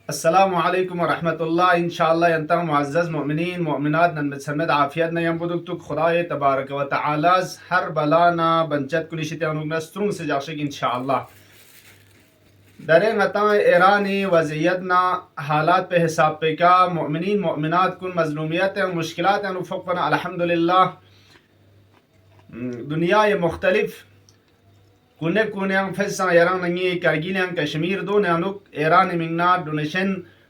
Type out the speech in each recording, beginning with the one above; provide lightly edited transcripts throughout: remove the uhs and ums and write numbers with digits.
अस्सलामुअलैकुम वरहमतुल्लाह। इंशाअल्लाह यंतम मुअज़्ज़ज़ मोमिनीन मोमिनात नन्मत आफियत न यंबुदुक तो खुदाए तबारक व तआला हर बला ना बंचत कुलिशित अनुग्न स्त्रुंग से जाशिक इंशाअल्लाह दरे नता ईरानी वज़ियत ना हालात पे हिसाब पे का मोमिनीन मोमिनात कुन मजलूमियत मुश्किलात अनुफुकन अल्हम्दुलिल्लाह दुनिया ये मुख्तलिफ कुने कुने फैसा यारां नंगी कारगिल कश्मीर दो ननुक ईरान मिंगना डोनेशन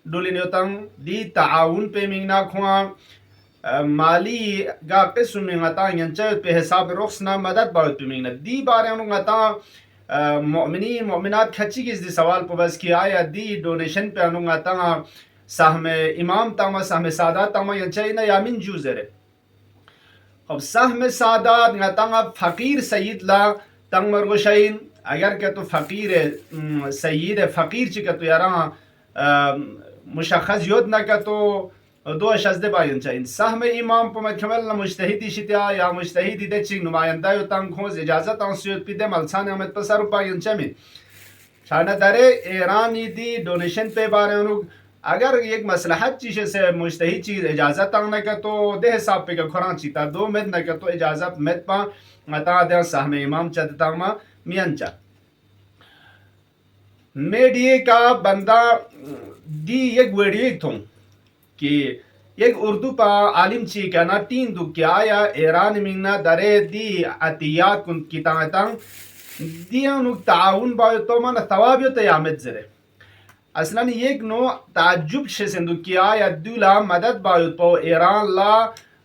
डोलिनोतंग दी ताउन पे मिंगना खुआ माली गा किस्म मिंगता यंचे पे हिसाब रोक्सना मदद बहुत पे मिंगना दी बारे अनुगता मोमिनी मोमिनात खच्ची किस दी सवाल पबस की आया दी डोनेशन पे अनुगता सहमे इमाम तमा सहमे सादात तमा यंचे ना यामिन जूजरे अब सहमे सादात ngata फकीर सईद ला तंग मरगोशाइन अगर के तो फकीर सईद फकीर ची के तो यारा मुशखस योद ना के तो दो शजदे बायन चाहिए सहमे इमाम पमत खमल ना मुजतहिदी शित्या या मुजतहिदी दे चिंग नुमाइंदा यो तंग खोज इजाजत अंसियत पिदे मलसान अहमद पसर बायन चमी शाना दरे ईरानी दी डोनेशन पे बारे अनु अगर एक मसलहत चीज से मुजतहिद चीज इजाजत तंग न के तो दे हिसाब पे के खुरान चीता दो में न के तो इजाजत में पा मता दे सहमे इमाम चदता मा मियंचा मीडिया का बंदा दी एक वीडियो एक थों कि एक उर्दू पा आलिम ची कहना तीन दु क्या या ईरान मिंगना दरे दी अतियात कुन कितांग दिया नुक ताउन बायो तो मन तवाबियो तयामत जरे असलन एक नो ताजुब से सिंधु किया या दूला मदद बायो तो ईरान ला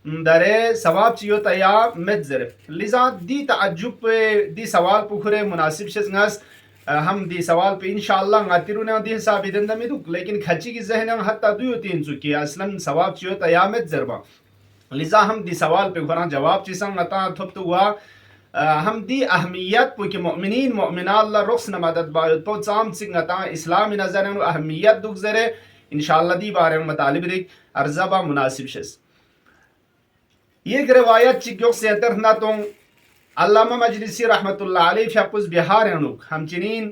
दरे सवाब चियो तया मत लिजा दी ताजुब पे दी सवाल पुखरे मुनासिब से हम दी सवाल पे इंशाअल्लाह गातिरु ने दी हिसाब इदन दमिदुक लेकिन खची की जहन हत्ता दुयो तीन चुकी असलन सवाब चियो तया मत जरबा लिजा हम दी सवाल पे घरा जवाब चिसंग अता थप हुआ हम दी अहमियत पुके मोमिनीन मोमिनात ला रुक्स न मदद बायो तो चाम सिंग अता इस्लामी नजर अहमियत दुक जरे इंशाअल्लाह दी बारे में तालिब रिक अर्जबा मुनासिब शेस ये रिवायत चिक्योक से तरना तो अल्लामा मजलिसी रहमतुल्लाह अलैह फकुस बिहार अनुक हमचिनीन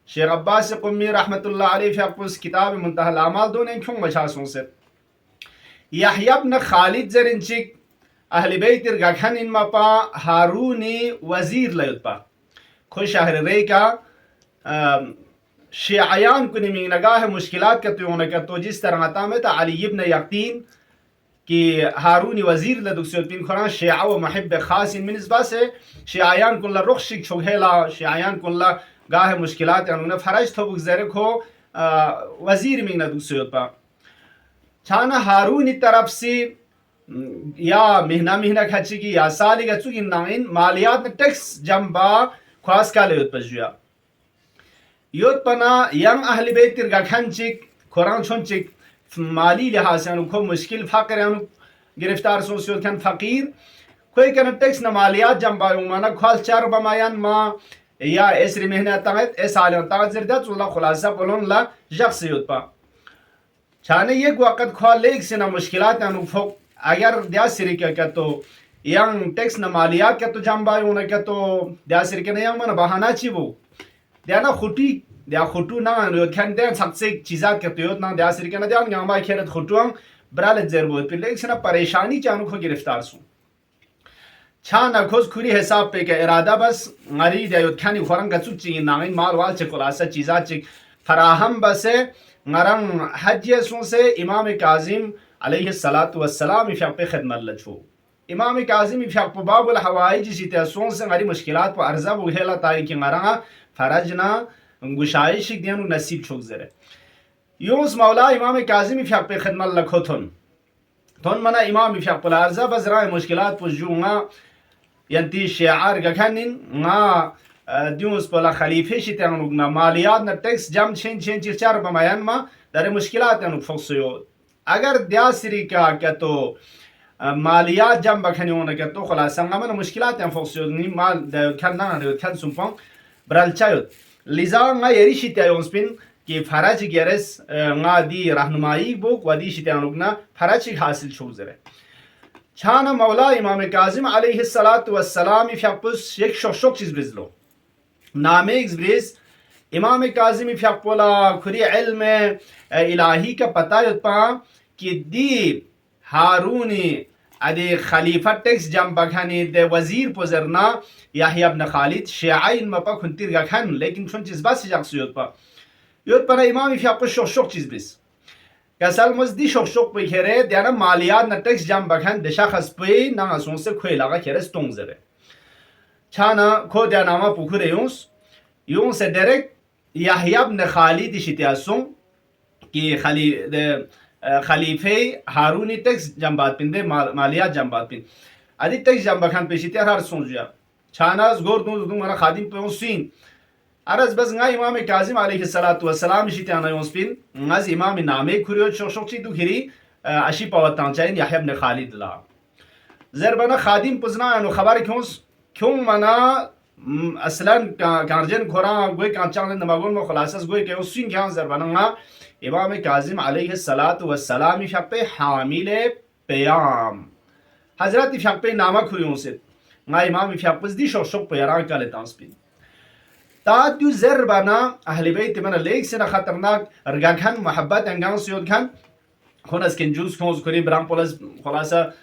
शेख अब्बास कुम्मी रहमतुल्लाह अलैह फकुस किताब मुंतहल अमाल दोने क्यों मशासों से यहया इब्न खालिद जरिंचिक अहल बैत गखन इन मपा हारूनी वजीर लयपा खुश अहर रे का शियायान कुनी मिंग नगाह मुश्किलात का तो जिस तरह आता में अली इब्न यकीन कि हारूनी वजीर लदुक्सिन खुरा शिया व महब खास इन मिनस्बा से शियायान कुल्ला रुख शिक छुगेला शियायान कुल्ला गाह मुश्किलात उन्होंने फरज थो गुजरे खो वजीर मिंग लदुक्सियोपा छाना हारूनी तरफ से या महीना महीना खची की या साली का चुकी नाइन मालियात टैक्स जंबा खास का ले उत्पजुया योत पना यंग अहल बैत गखनचिक खुरान छुनचिक माली लिहाज से को मुश्किल फाकर गिरफ्तार सोसियो खन फकीर कोई कन टैक्स न मालियात जंबा माना खाल चार बमायन मा या एसरी महीना तगत ए साल तगत जरदा चुला खुलासा बोलन ला शख्स योत पा छाने ये वक्त खाल लेक से न मुश्किलात अनुफक अगर द्यासिरी क्या तो यंग टैक्स न मालियात क्या तो जंबा उन्हें क्या तो द्यासिरी के नहीं मन बहाना ची वो द्याना खुटी द्या खुटू ना ख्यान द्या सबसे चीज़ात के तो ना द्यासिरी के ना द्या यंग खेरत खुटुआं ब्राल जरबोत पे लेकिन ना परेशानी चानू को गिरफ्तार सु छा ना खोज खुरी हिसाब पे के इरादा बस मरी द्या ख्यानी खुरंग गचु ची नाइन माल वाल चे खुलासा चीज़ात ची फराहम बसे नरंग हज्य से इमाम काजिम अलैहिस्सलातु वस्सलाम इफ़ाक़ पे खिदमत लजफो इमाम काजिम इफ़ाक़ पे बाबुल हवाइज सीते सोन से गरी मुश्किलात पर अर्जा बुहेला ताई कि नरंगा फरजना गुशाइश दियानु नसीब छोक जरे यूस मौला इमाम काजिम इफ़ाक़ पे खिदमत लखो थोन मना इमाम इफ़ाक़ पे अर्जा बजरा मुश्किलात पर जूंगा यंती शियार गखनिन ना दियोस पला खलीफे शिते अनुगना मालियात न टैक्स जम छेन छेन चार बमायन मा दरे मुश्किलात अनु फक्सयो अगर द्यासिरी का क्या तो मालियात जम बखने होने क्या तो खुलासा मन मुश्किलात हैं फक्सयो नि माल खन्ना खन सुंपं ब्रलचायो Lija nga yeri shite yonspin कि फराज गेरस nga दी रहनुमाई बुक वदी शिते अनुगना फराज हासिल छोजरे छाना मौला इमाम काजिम अलैहिस्सलातु वस्सलाम इफापुस एक शोक चीज बिजलो नामे एक्सब्रेस इमाम काजिम फ्यापोला खुरी इल्म इलाही का पता युत्पा कि दी हारूनी अदे खलीफा टेक्स जम बखानी दे वजीर पोजरना याहिया इब्न खालिद शियाइन मपा खुंतिर गखन लेकिन छुन चीज बस जक्स युत्पा इमाम फ्यापो शोक चीज बिस कसल मजदी शोक पे खेरे देना मालियात न टेक्स जम बखान देशा खसपे ना असों से खोए लगा खेरे स्टोंग जरे छाना खो देनामा पुखरे यूं से डायरेक्ट याहिया इब्न खालिद शितियासों कि खलीफे हारूनी टेक्स जंबात पिंदे मालियात जंबात पिन अदि टेक्स जंबाखान पेशितिया हर सोंजुया छानास गोर दूं मना खादिम पे सीन अरज बस nga imam kazim alayhi salatu wassalam shitiana yonspin ngaz imam name kuriyo shokchi du khiri ashi pawatan chain yahya ibn khalid la zerbana khadim puzna anu khabar kyun mana aslan garjen khora goy kanchang namagon mo khalasas goy ke usin kyan zerbana nga imam kazim alayhi salatu wassalam shape hamile peyam hazrat shape nama kuriyo se nga imam shapuz di shok peyara kale tanspin تا دو زربانا اهل بیت من leak سنا خطرناک رگان محبت انگان سیود کن خون اسکنجوز کن زکری برام پولس خلاصه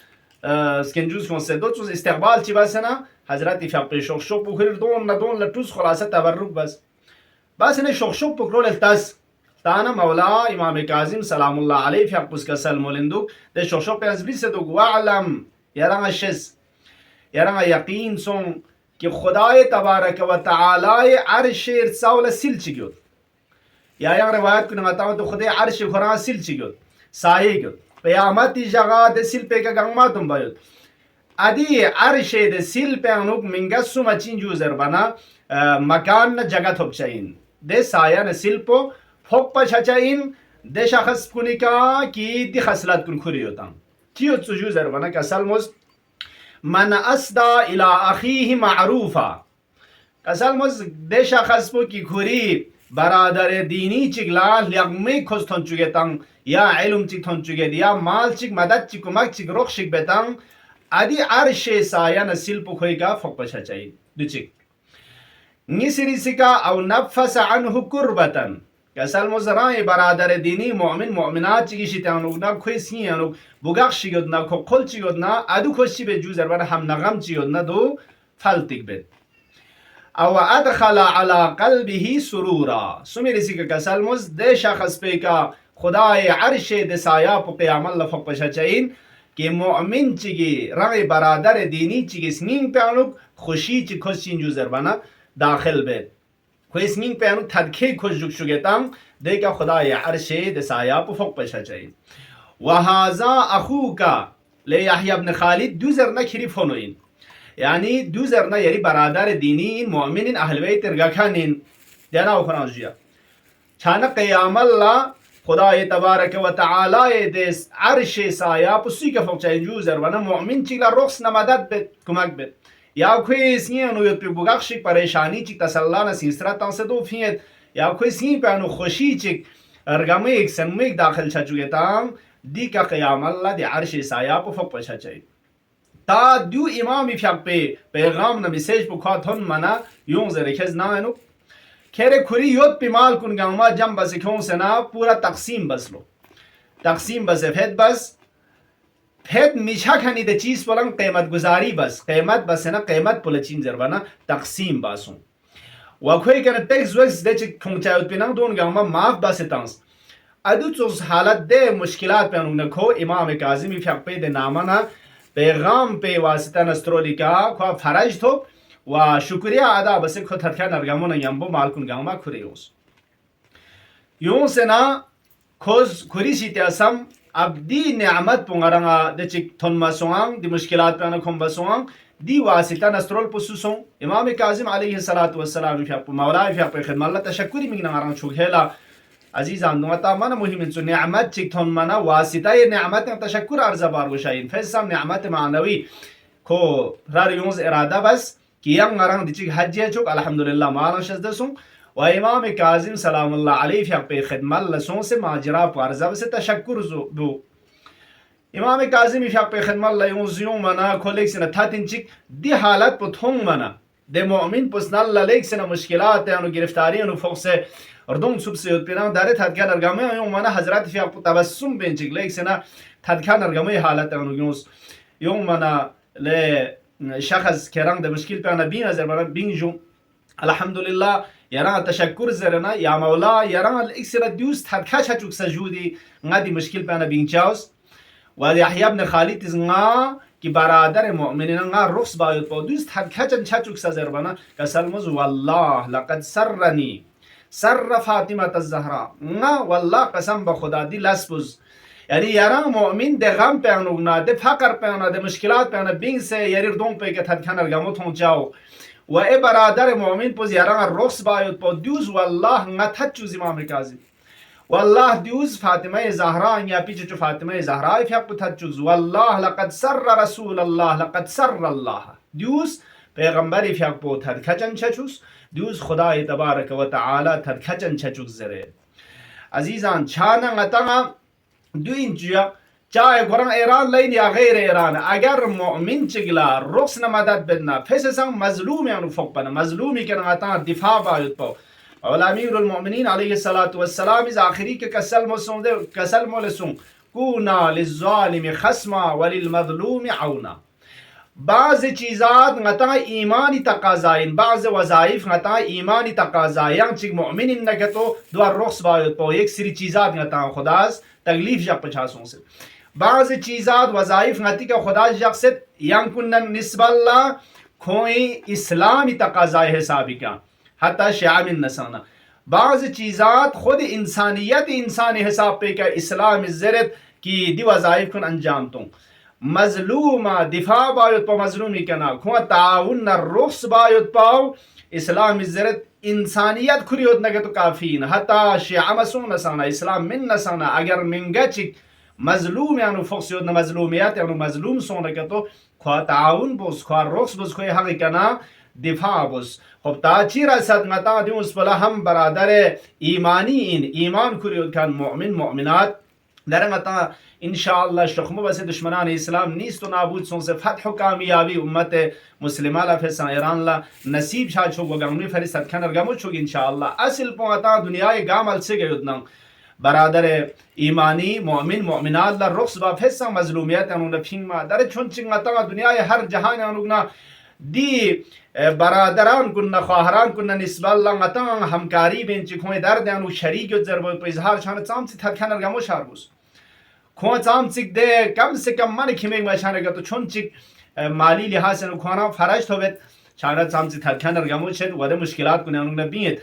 اسکنجوز کن سدو چوز استقبال چی بسنا حضرت فقه شوق بخیر دون لطوس خلاصه تبرک بس نه شوق بکرول التاس تانا مولا امام کاظم سلام الله علیه فقه کسل مولندو ده شوق پیاز بیس دو وعلم یران شس یران یقین سون कि खुदाए तबारक व तआला अर्श इरसाउल सिल चिग्योत या रिवायत को नगाता तो खुदे अर्श खुरा सिल चिग्योत साये ग्योत क़यामत जगह दे सिल पे का गंगमा तुम बायोत अदी अर्श दे सिल पे अनुक मिंगसु मचिन जुजर बना मकान न जगह थोप चाहिन दे साया न सिल पो फोक प छचाइन दे शखस कुनिका की दी खसलत कुन खुरियोता चियो जुजर बना कसल मुस मन अस्दा इला अखीहि मारूफा कसल मुझ देशा खसपो की खुरी बरादर दीनी चिगला लगमे खुश थन चुके तंग या इल्म चिक थन चुके दिया माल चिक मदद चिक कुमक चिक रोक चिक बेतंग आदि अर्शे साया नसिल पुखोई का फकपशा चाहिए दुचिक निसिरिसिका औ नफस अनहु कुर्बतन कसल मुजराए बरादर दीनी मोमिन मोमिनात चिकी शितानुक ना खुशी अनुक बुगाक शिगोद ना खो खोल चिगोद ना अदु खुशी बे जुजर बर हम नगम चिगोद ना दो फलतिक बे औ अदखला अला कल्बिही सुरूरा सुमेरिसी का कसल मुज दे शख्स पे का खुदाए अर्श दे साया प क़यामत ल फकपशा चाहिए कि मोमिन चिगी रंग बरादर दीनी चिगी स्निंग पे अनुक खुशी चि खुशी जुजर बना दाखिल बे खुशनिंग पे अनु थदखे खुश जुक शुगेतांग देखा खुदा या अर्शे दसाया पुफक पशा चाहिए वहाजा अखू का ले याहिया इब्न खालिद दूसर ना खिरी फोनोइन यानी दूसर ना यरी बरादर दीनी मोमिन अहल बैत रगखानिन देना उखना जिया छाना क़यामत ला खुदा तबारक व तआला देस अर्शे साया पुसी का फक चाहिए दूसर वना मोमिन चिला रोक्स न मदद बे कुमक बे या कोई सी अनु पे बुगाक्षी परेशानी चिक तसल्ला न सिसरा तं से दो फियत या कोई सी पे अनु खुशी चिक अरगमे एक सनमिक दाखिल छ चुके ताम दी का क़यामत ला दे अर्श साया प फक पछा चाहिए ता दु इमाम फ्याक पे पैगाम न मैसेज प खा थन मना यों जरे खज ना अनु खेरे खुरी योत पे माल कुन गामा जम बस खों से ना पूरा तकसीम बस लो तकसीम बस फेद बस फेद मिशा खानी दे चीज पलंग कीमत गुजारी बस है ना कीमत पुलचिन जरबाना तकसीम बासों वखोई कर टेक्स वक्स दे च खुंचाउत पिनंग दोन गामा माफ बस तांस अदु चोस हालत दे मुश्किलात पे अनु खो इमाम काजिम फ्याक पे दे नामना पैगाम पे वास्ता नस्त्रोली का खो फरज थो व शुक्रिया अदा बस खो थथका नरगामो न यंबो मालकुन गामा खुरेयोस यूं से ना खोज खुरी सीतासम अब दी नेमत पुंगरंगा दे चिक थन मसोंग दी मुश्किलात पे अनखम बसोंग दी वासिता नस्रोल पुसुसों इमाम काजिम अलैहि सलातु वस्सलाम फ्याक मौला फ्याक पे खिदमत ला तशक्कुरी मिंग नगारंग छुखेला अजीजान दुआता मन मुहिम सु नेमत चिक थन मना वासिता ये नेमत तशक्कुर अर्जा बार वशाइन फैसम नेमत मानवी को रार यूज इरादा बस कियंग नरंग दी चिक हज चुक अल्हम्दुलिल्लाह माला शजदसुं व इमाम काजिम सलामुल्लाह अलैहि फ्याक पे खिदमत लसों से माजरा पारजा से तशक्कुर दो इमाम काजिम फ्याक पे खिदमत लयों जियों मना कोलेक्स न थातिन चिक दी हालत पुथों मना ده مؤمن پسنال للیک سنا مشکلات و گرفتاری و فوق سے اردوم سب سے پیران داره تدکان ارگامه یوم منا حضرت فی تبسم بینچک لیک سنا تدکان ارگامه حالت و گیوس یوم منا ل شخص کران ده مشکل پیانا بین از برای بینجو الحمدلله يران تشكر زرنا يا مولا يران الاكسر ديوس تدكا چچوك سجودي غادي مشكل بنا بينچاوس و يحيى بن خالد زنا कि बरादर मोमिनिन रुख्स बायत पौदुस थदखचन छचुक सजरबना कसलमुज वल्लाह लक़द सर्रनी सर्र फातिमा तज़हरा ना वल्लाह कसम बखुदा दी लस्बुज यानी यारा मोमिन दे गम पे अनुगना दे फकर पे अना दे मुश्किलात पे अना बिंग से यारी दों पे के थदखनर गमो थों जाओ व ए बरादर मोमिन पुज यारा रुख्स बायत पौदुस वल्लाह ना थचु जिमाम रिकाजी والله ديوز فاطمة زهراء يا بيجو فاطمة زهراء في حق تجوز والله لقد سر رسول الله لقد سر الله ديوز پیغمبری في حق بود کچن چچوس ديوز خدای تبارک و تعالی تر کچن چچوس زره عزیزان چانا غتا دو اینجا چاہے قرآن ایران لین یا غیر ایران اگر مؤمن چگلا رخص مدد بدنا فیسسان مظلوم یعنی فوق بنا مظلومی که غتا دفاع باید پاو और अमीर المؤمنین علیہ الصلوۃ والسلام इस आखिरी के कसल मोलसुं कूना लिज़्ज़ालिम खस्मा वलिलमज़लूम औना बाज़ चीज़ात गता ईमानी तकाज़ाइन बाज़ वज़ाइफ गता ईमानी तकाज़ायां चिक मुमिन नगतो दो रुख्स बायत पो एक सरी चीज़ात गता खुदास तकलीफ जब पचासों से बाज़ चीज़ात वज़ाइफ गति का खुदास जब से यंकुन निस्बल्ला खोई इस्लामी तकाज़ाए हिसाबिका हत्ता शामिल नसाना बाज़ चीज़ात खुद इंसानियत इंसान हिसाब पे का इस्लाम इज़्ज़त की दी वज़ाइफ कुन अंजाम तो मज़लूमा दिफा बायुत पाओ मज़लूमी कना खुआ ताउन न रुख्स बायुत पाओ इस्लाम इज़्ज़त इंसानियत खुरियत नगे तो काफ़ीन हत्ता शामसुन नसाना इस्लाम मिन नसाना अगर मिंगचिक मज़लूम यानु फक्सियत न मज़लूमियत यानु मज़लूम सोने के तो खुआ ताउन बोस खुआ रुख्स बोस खुए हक़ कना दिफा बुस खब ताची रसद गता दिउस बला हम बरादर ईमानी ईमान कुरियत खान मुमिन मुमिनात दरंगता इंशाअल्लाह शख्म बस दुश्मनान इस्लाम नीस्त नाबूद सों से फतह कामयाबी उम्मत मुस्लिमा ला फैसा ईरान ला नसीब छा छो गंगमी फरिसत खनर गमो छो इंशाअल्लाह असल पोता दुनिया गामल से गयुदना बरादर ईमानी मुमिन मुमिनात ला रुख्स बा फैसा मजलूमियत अनु नफिंग दर छुन चिंगता दुनिया हर जहान अनुगना दी बरादरान कुन्ना ख्वाहरान कुन्ना निस्बल्ला गता हमकारी बेंच खोए दर्द अनु शरीक जरब पे इजहार छान चाम से थखनर गमो शारबुस खो चाम चिक दे कम से कम मन खिमे मशाने का तो छुन चिक माली लिहाज से खोना फराज होबेत छान चाम से थखनर गमो छेद वद मुश्किलात कुन अनु नबीत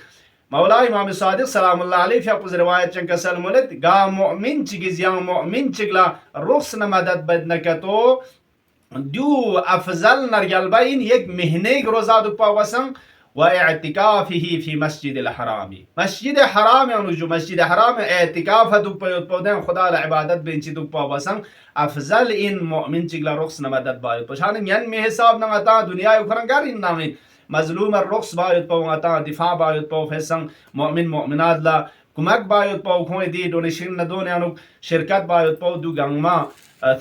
मौला इमाम सादिक सलामुल्लाह अलैहि फी अपुज रिवायत चंका सलमलत गा मुमिन चिगिज या मुमिन चिगला रुख्स न मदद बदनका तो दो अफजल नरगलबाइन एक महीने के रोजा दुपा वसंग व एतिकाफिही फी मस्जिद हरामी मस्जिद हराम है जो मस्जिद हराम एतिकाफ दुपा पौधे खुदा ला इबादत बेंची दुपा वसंग अफजल इन मुमिन चिगला रुख्स न मदद बाय पछान यन में हिसाब न आता दुनिया उखरंगार इन नामिन मजलूम रुख्स बाय पौता दिफा बाय पौ फैसंग मुमिन मुमिनात ला कुमक बाय पौ खोए दी डोनेशन न दोने अनु शिरकत बाय पौ दु गंगमा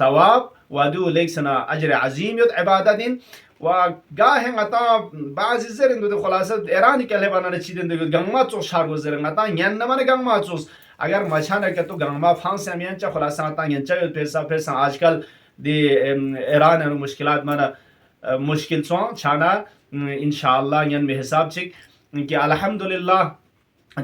थवाब ودو ليكسنا أجر عظيم يد عبادتين وقاهن غطا بعض الزرين دو خلاصة إيراني كالهبانا نچيدن دو گنگما چوس شارگو زرين غطا ين نمان گنگما چوس اگر مچانه که تو گنگما فانس همیان چا خلاصة غطا ين چا يد پیسا آجکل دی ایران انو مشکلات مانا مشکل چوان چانا انشاءالله ين میں حساب چک کہ الحمدللہ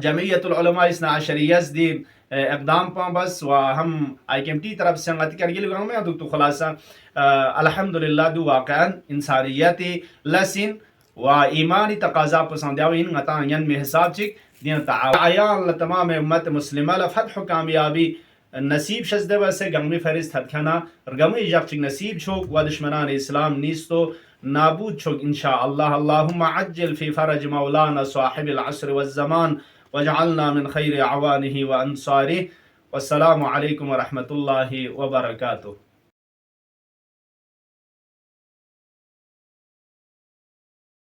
جمعیت العلماء اسنا عشریت دی اقدام پا بس و هم IKMT طرف سے انگتی کرگی لگاؤں میں تو خلاصہ الحمدللہ دو واقعا انسانیتی لسن و ایمانی تقاضا پسندیاو ان غطا ین میں حساب چک دین تعاون تمام امت مسلمہ لفتح و کامیابی نصیب شزده بسه گنگمی فرست حدکنا رگمی جاق چک نصیب چوک و دشمنان اسلام نیستو نابود چوک انشاءاللہ اللهم عجل في فرج مولانا صاحب العصر والزمان واجعلنا من خير أعوانه وأنصاره والسلام عليكم ورحمة الله وبركاته.